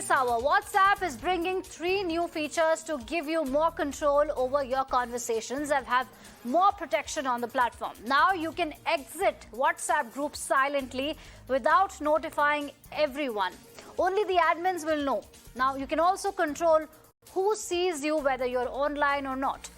this hour, WhatsApp is bringing 3 new features to give you more control over your conversations and have more protection on the platform. Now you can exit WhatsApp groups silently without notifying everyone. Only the admins will know. Now you can also control who sees you, whether you're online or not.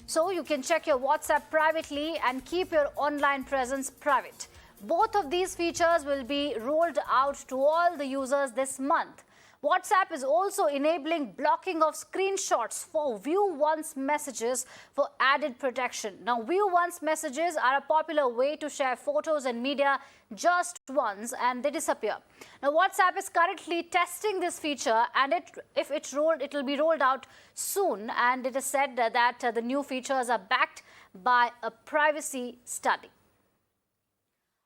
So you can check your WhatsApp privately and keep your online presence private. Both of these features will be rolled out to all the users this month. WhatsApp is also enabling blocking of screenshots for view once messages for added protection. Now, view once messages are a popular way to share photos and media just once and they disappear. Now, WhatsApp is currently testing this feature, and it will be rolled out soon. And it is said that the new features are backed by a privacy study.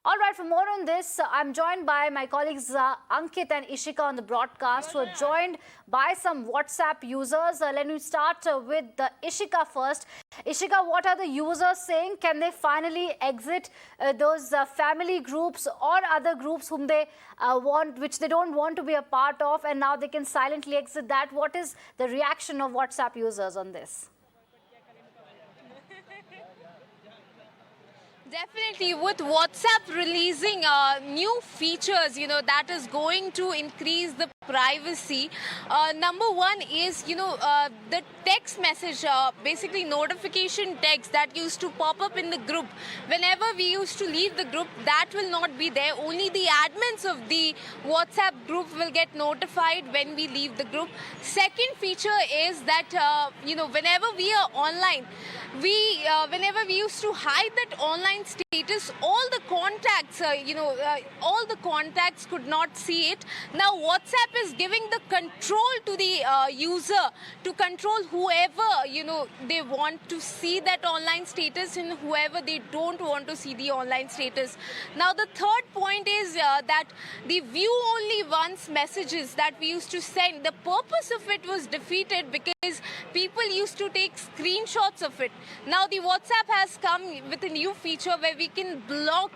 All right, for more on this, I'm joined by my colleagues Ankit and Ishika on the broadcast, who are joined by some WhatsApp users. Let me start with Ishika first. Ishika, what are the users saying? Can they finally exit those family groups or other groups whom they which they don't want to be a part of, and now they can silently exit that? What is the reaction of WhatsApp users on this? Definitely, with WhatsApp releasing new features, that is going to increase the privacy. Number one is, the text message, basically notification text that used to pop up in the group. Whenever we used to leave the group, that will not be there. Only the admins of the WhatsApp group will get notified when we leave the group. Second feature is that, whenever we are online, whenever we used to hide that online status, all the contacts could not see it. Now WhatsApp is giving the control to the user to control whoever they want to see that online status and whoever they don't want to see the online status. Now the third point is that the view only once messages that we used to send, the purpose of it was defeated because people used to take screenshots of it. Now the WhatsApp has come with a new feature where we can block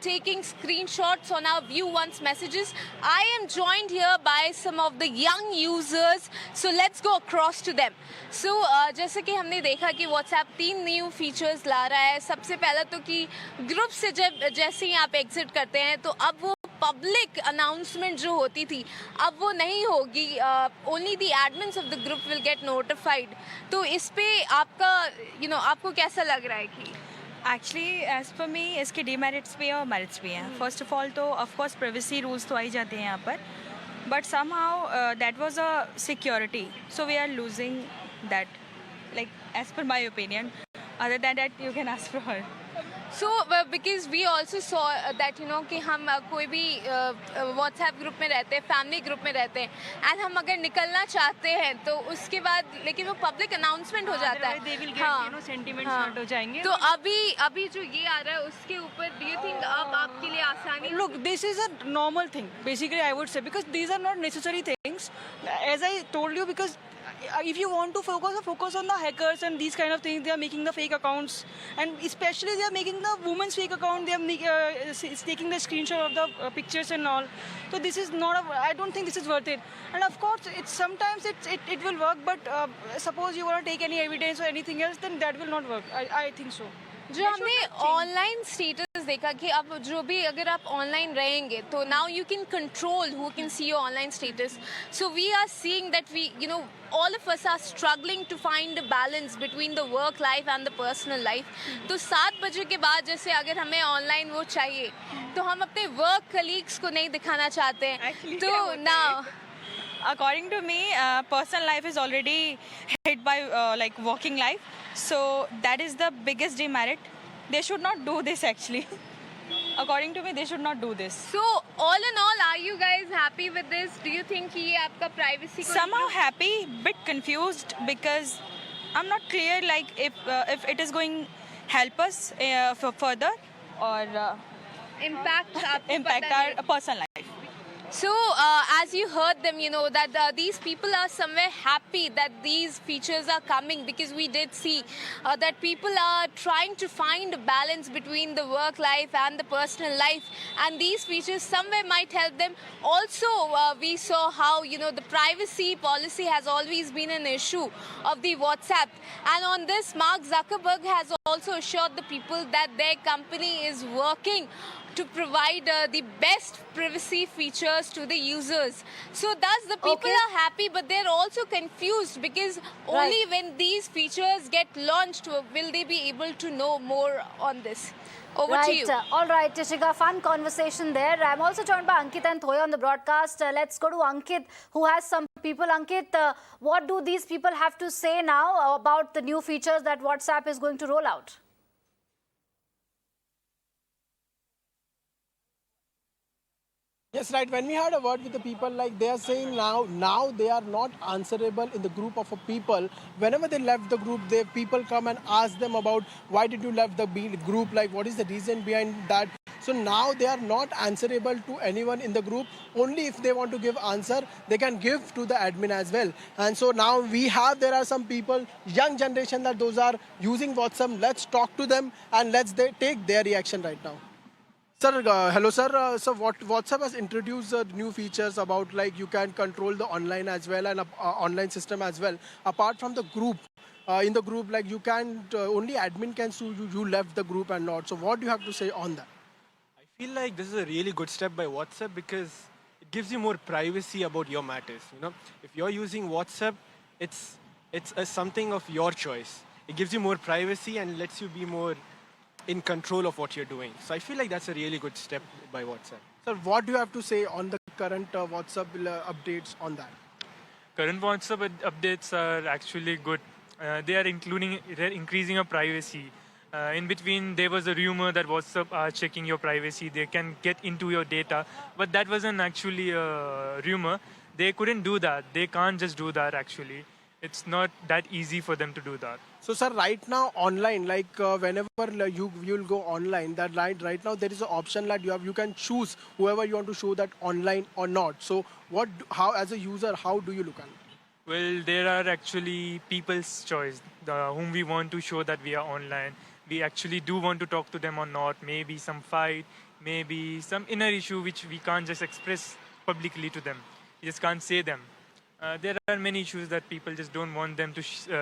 taking screenshots on our view once messages. I am joined here by some of the young users, so let's go across to them. So जैसे कि हमने देखा कि WhatsApp 3 new features ला रहा है. सबसे पहला तो कि ग्रुप से जैसे ही आप एग्जिट करते हैं तो अब वो पब्लिक अनाउंसमेंट जो होती थी अब वो नहीं होगी. Only the admins of the group will get notified. तो इस पे आपका आपको कैसा लग रहा है कि एक्चुअली एज पर मी इसके डीमेरिट्स भी हैं और मेरिट्स भी हैं. फर्स्ट ऑफ ऑल तो ऑफकोर्स प्राइवेसी रूल्स तो आ ही जाते हैं यहाँ पर, but somehow that was a security, so we are losing that, like as per my opinion. Other than that you can ask for her. So, because we also saw that कि हम कोई भी WhatsApp group में रहते हैं, family group में रहते हैं, एंड हम अगर निकलना चाहते हैं तो उसके बाद लेकिन वो पब्लिक अनाउंसमेंट हो जाता है. हाँ, सेंटिमेंट्स हर्ट हो जाएंगे. तो अभी जो ये आ रहा है उसके ऊपर डू यू थिंक अब आपके लिए आसानी? Look, this is a normal thing, basically I would say, because these are not necessary things, as I told you, because if you want to focus on the hackers and these kind of things, they are making the fake accounts, and especially they are making the women's fake account. They are taking the screenshot of the pictures and all. So this is not I don't think this is worth it. And of course sometimes it will work, but suppose you want to take any evidence or anything else, then that will not work. I think so. जो हमने online status देखा कि अब जो भी अगर आप online रहेंगे तो now you can control who can see your online status. So we are seeing that we all of us are struggling to find a balance between the work life and the personal life. तो 7 बजे के बाद जैसे अगर हमें online वो चाहिए तो हम अपने वर्क कलीग्स को नहीं दिखाना चाहते हैं. तो now According to me, personal life is already hit by like working life, so that is the biggest demerit. They should not do this actually. According to me, they should not do this. So all in all, are you guys happy with this? Do you think कि ये आपका privacy को Somehow happy, bit confused because I'm not clear like if it is going help us for further or impact impact our personal life. So, as you heard them, that these people are somewhere happy that these features are coming, because we did see that people are trying to find a balance between the work life and the personal life, and these features somewhere might help them. Also, we saw how, the privacy policy has always been an issue of the WhatsApp. And on this, Mark Zuckerberg has also assured the people that their company is working to provide the best privacy features to the users. So thus the people Okay. are happy, but they're also confused, because only when these features get launched will they be able to know more on this. Over to you. All right, Tishika, fun conversation there. I'm also joined by Ankit and Thoya on the broadcast. Let's go to Ankit, who has some people. Ankit, what do these people have to say now about the new features that WhatsApp is going to roll out? Yes, right. When we had a word with the people, like they are saying now they are not answerable in the group of a people. Whenever they left the group, they people come and ask them about why did you left the group, like what is the reason behind that. So now they are not answerable to anyone in the group. Only if they want to give answer, they can give to the admin as well. And so now there are some people, young generation, that those are using WhatsApp. Let's talk to them and take their reaction right now. Sir, hello sir. So WhatsApp has introduced new features about like you can control the online as well and online system as well. Apart from the group, in the group like you can only admin can sue you left the group and not. So what do you have to say on that? I feel like this is a really good step by WhatsApp because it gives you more privacy about your matters. If you're using WhatsApp, it's something of your choice. It gives you more privacy and lets you be more in control of what you're doing. So I feel like that's a really good step by WhatsApp. Sir, what do you have to say on the current WhatsApp updates on that? Current WhatsApp updates are actually good. They're increasing your privacy. In between, there was a rumor that WhatsApp are checking your privacy. They can get into your data, but that wasn't actually a rumor. They couldn't do that. They can't just do that actually. It's not that easy for them to do that. So, sir, right now online, like whenever you'll go online, that right now there is an option that you can choose whoever you want to show that online or not. So, how as a user, how do you look at it? Well, there are actually people's choice, whom we want to show that we are online. We actually do want to talk to them or not. Maybe some fight, maybe some inner issue which we can't just express publicly to them. We just can't say them. There are many issues that people just don't want them to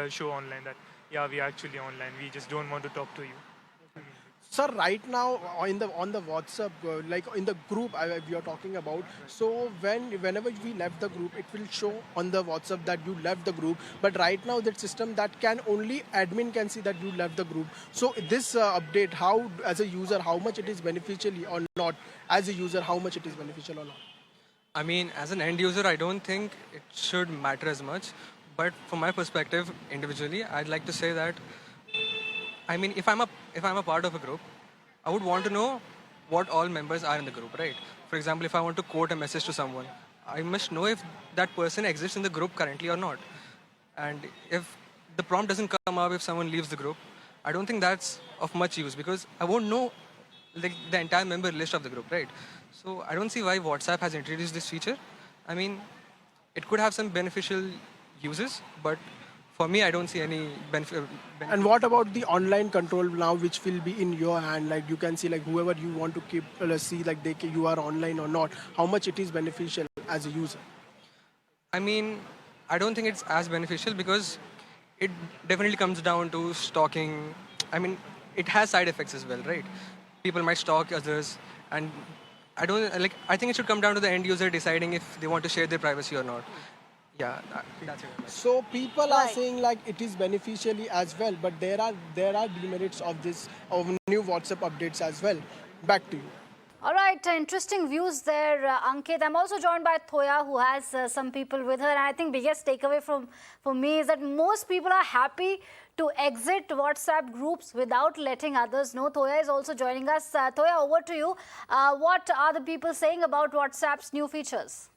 show online, that yeah, we are actually online, we just don't want to talk to you. Sir, right now on the WhatsApp, like in the group we are talking about, so whenever we left the group, it will show on the WhatsApp that you left the group. But right now that system that can only admin can see that you left the group. So this update, how as a user, how much it is beneficial or not? As a user, how much it is beneficial or not? I mean, as an end user, I don't think it should matter as much. But from my perspective, individually, I'd like to say that, I mean, if I'm a part of a group, I would want to know what all members are in the group, right? For example, if I want to quote a message to someone, I must know if that person exists in the group currently or not. And if the prompt doesn't come up if someone leaves the group, I don't think that's of much use because I won't know like the entire member list of the group, right? So I don't see why WhatsApp has introduced this feature. I mean, it could have some beneficial uses, but for me, I don't see any benefit. And what about the online control now, which will be in your hand? Like you can see, like whoever you want to keep, see, like you are online or not. How much it is beneficial as a user? I mean, I don't think it's as beneficial because it definitely comes down to stalking. I mean, it has side effects as well, right? People might stalk others, and I think it should come down to the end user deciding if they want to share their privacy or not. Yeah, that's it. So people are saying like it is beneficially as well, but there are demerits of new WhatsApp updates as well. Back to you. All right, interesting views there, Ankit. I'm also joined by Thoya, who has some people with her. And I think biggest takeaway for me is that most people are happy to exit WhatsApp groups without letting others know. Thoya is also joining us. Thoya, over to you. What are the people saying about WhatsApp's new features?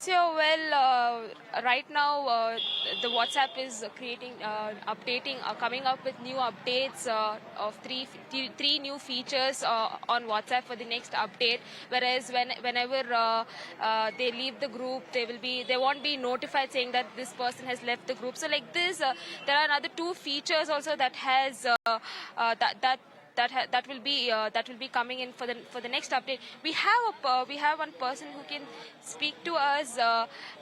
So, well, right now the WhatsApp is updating, coming up with new updates of three new features on WhatsApp for the next update. Whereas whenever they leave the group, they won't be notified saying that this person has left the group. So like this, there are another two features also that has that will be coming in for the next update. We have one person who can speak to us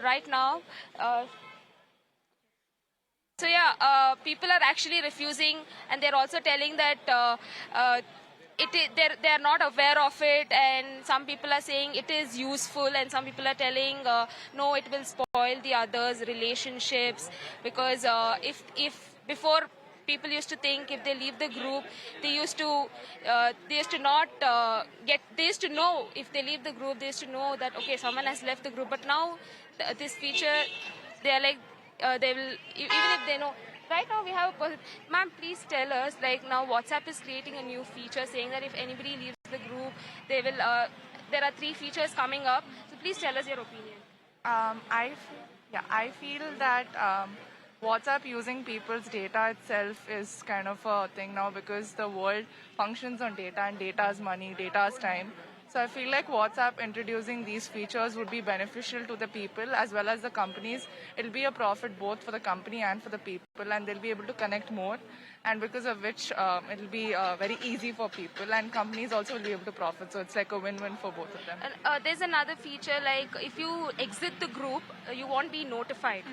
right now. So yeah, people are actually refusing, and they're also telling that they're not aware of it, and some people are saying it is useful, and some people are telling no, it will spoil the others' relationships, because if before, people used to think if they leave the group, they used to not get they used to know, if they leave the group, they used to know that okay, someone has left the group. But now this feature, they are like, they will, even if they know. Right now we have a person. Ma'am, please tell us, like, now WhatsApp is creating a new feature saying that if anybody leaves the group, they will there are three features coming up, so please tell us your opinion. I feel that WhatsApp using people's data itself is kind of a thing now, because the world functions on data, and data is money, data is time. So I feel like WhatsApp introducing these features would be beneficial to the people as well as the companies. It'll be a profit both for the company and for the people, and they'll be able to connect more, and because of which it'll be very easy for people, and companies also will be able to profit. So it's like a win-win for both of them. And there's another feature, like if you exit the group, you won't be notified.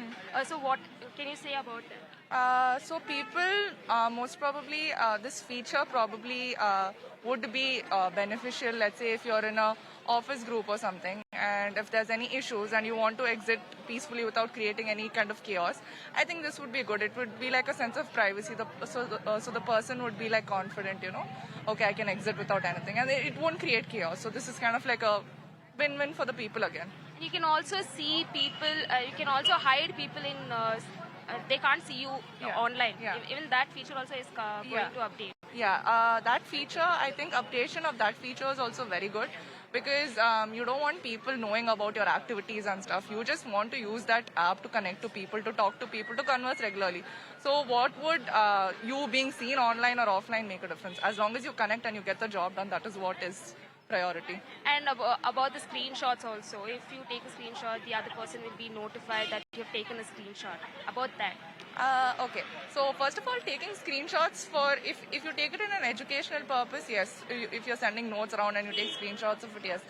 So what can you say about that? So people, most probably, this feature probably would be beneficial. Let's say if you're in a office group or something, and if there's any issues and you want to exit peacefully without creating any kind of chaos, I think this would be good. It would be like a sense of privacy. So the person would be like confident, okay, I can exit without anything, and it won't create chaos. So this is kind of like a win-win for the people again. You can also see people. You can also hide people in. They can't see you online. Yeah. Even that feature also is going to update. Yeah, that feature, I think updation of that feature is also very good, because you don't want people knowing about your activities and stuff. You just want to use that app to connect to people, to talk to people, to converse regularly. So what would you being seen online or offline make a difference? As long as you connect and you get the job done, that is what is priority. And about the screenshots also, if you take a screenshot, the other person will be notified that you have taken a screenshot. About that. Okay, so first of all, taking screenshots for, if you take it in an educational purpose, yes. If you're sending notes around and you take screenshots of it, yes.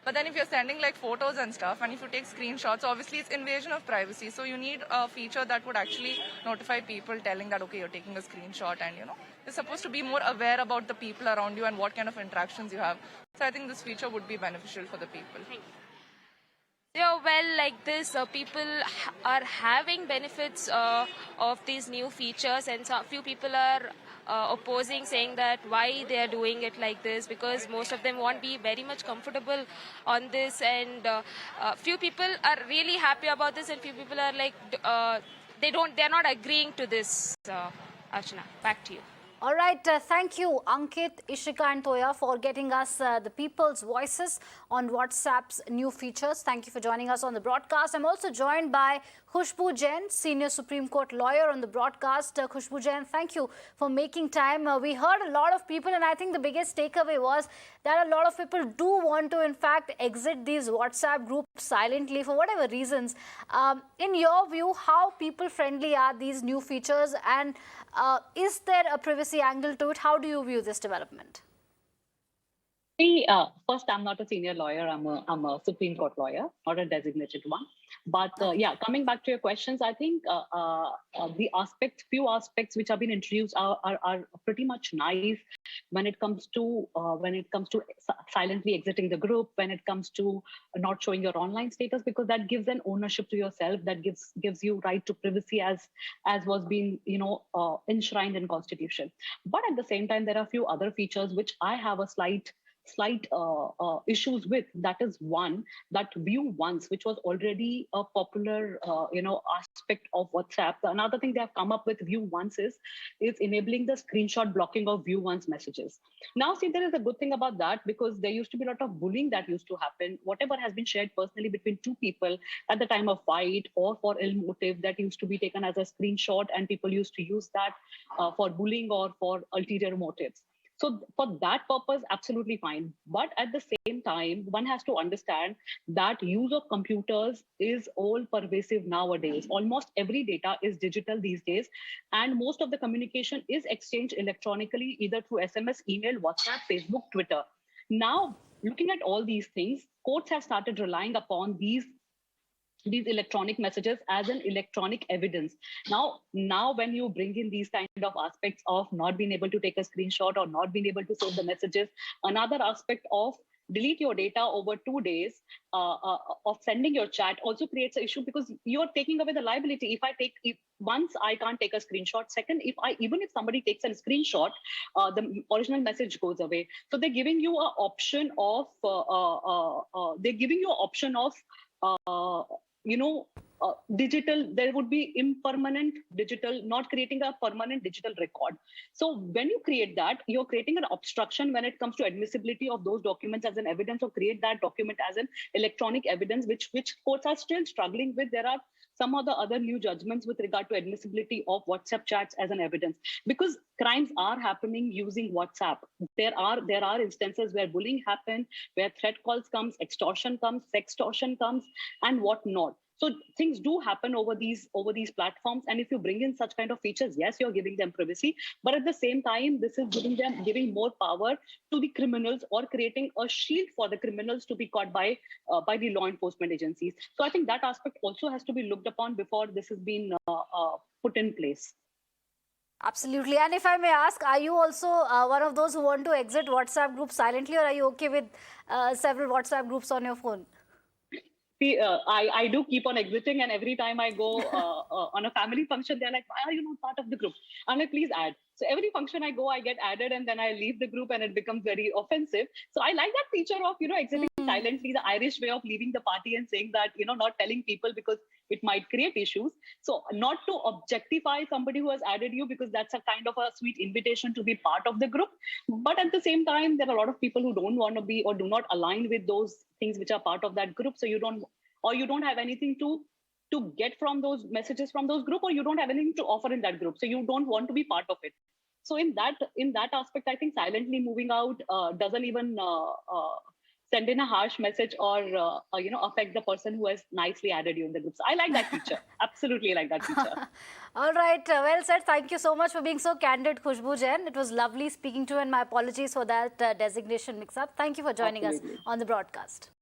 But then if you're sending like photos and stuff, and if you take screenshots, obviously it's invasion of privacy. So you need a feature that would actually notify people, telling that, okay, you're taking a screenshot, and you're supposed to be more aware about the people around you and what kind of interactions you have. So I think this feature would be beneficial for the people. Thank you. Yeah, well, like this, people are having benefits of these new features, and so few people are opposing, saying that why they are doing it like this, because most of them won't be very much comfortable on this, and few people are really happy about this, and few people are like they're not agreeing to this. Archana, back to you. All right, thank you, Ankit, Ishika and Toya, for getting us the people's voices on WhatsApp's new features. Thank you for joining us on the broadcast. I'm also joined by Khushbu Jain, Senior Supreme Court lawyer on the broadcast. Khushbu Jain, thank you for making time. We heard a lot of people, and I think the biggest takeaway was that a lot of people do want to, in fact, exit these WhatsApp groups silently for whatever reasons. In your view, how people-friendly are these new features, and is there a privacy angle to it? How do you view this development? See, first, I'm not a senior lawyer. I'm a Supreme Court lawyer, not a designated one. But yeah, coming back to your questions, I think few aspects which have been introduced are pretty much nice when it comes to silently exiting the group, when it comes to not showing your online status, because that gives an ownership to yourself, that gives you right to privacy as was being enshrined in Constitution. But at the same time, there are a few other features which I have a slight slight issues with. That is one, that view once, which was already a popular aspect of WhatsApp. Another thing they have come up with view once is enabling the screenshot blocking of view once messages. Now, see, there is a good thing about that, because there used to be a lot of bullying that used to happen. Whatever has been shared personally between two people at the time of fight or for ill motive, that used to be taken as a screenshot, and people used to use that for bullying or for ulterior motives. So for that purpose, absolutely fine. But at the same time, one has to understand that use of computers is all pervasive nowadays. Almost every data is digital these days, and most of the communication is exchanged electronically, either through SMS, email, WhatsApp, Facebook, Twitter. Now, looking at all these things, courts have started relying upon these electronic messages as an electronic evidence. Now when you bring in these kind of aspects of not being able to take a screenshot or not being able to save the messages, another aspect of delete your data over 2 days of sending your chat also creates an issue, because you're taking away the liability. If once I can't take a screenshot, second, even if somebody takes a screenshot, the original message goes away. So they're giving you an option of digital. There would be impermanent digital, not creating a permanent digital record. So when you create that, you're creating an obstruction when it comes to admissibility of those documents as an evidence, or create that document as an electronic evidence, which courts are still struggling with. There are some of the other new judgments with regard to admissibility of WhatsApp chats as an evidence, because crimes are happening using WhatsApp. There are instances where bullying happens, where threat calls comes, extortion comes, sextortion comes, and whatnot. So things do happen over these platforms, and if you bring in such kind of features, yes, you're giving them privacy, but at the same time, this is giving more power to the criminals, or creating a shield for the criminals to be caught by the law enforcement agencies. So I think that aspect also has to be looked upon before this has been put in place. Absolutely. And if I may ask, are you also one of those who want to exit WhatsApp groups silently, or are you okay with several WhatsApp groups on your phone? See, I do keep on exiting, and every time I go on a family function, they're like, "Why are you not part of the group?" I'm like, "Please add." So every function I go, I get added, and then I leave the group, and it becomes very offensive. So I like that feature of exiting silently, the Irish way of leaving the party and saying that not telling people, because it might create issues. So not to objectify somebody who has added you, because that's a kind of a sweet invitation to be part of the group. But at the same time, there are a lot of people who don't want to be, or do not align with those things which are part of that group. So you don't have anything to get from those messages from those group, or you don't have anything to offer in that group. So you don't want to be part of it. So in that aspect, I think silently moving out doesn't even send in a harsh message, or affect the person who has nicely added you in the group. So I like that feature. Absolutely like that feature. All right, well said. Thank you so much for being so candid, Khushbu Jain. It was lovely speaking to you, and my apologies for that designation mix-up. Thank you for joining us on the broadcast.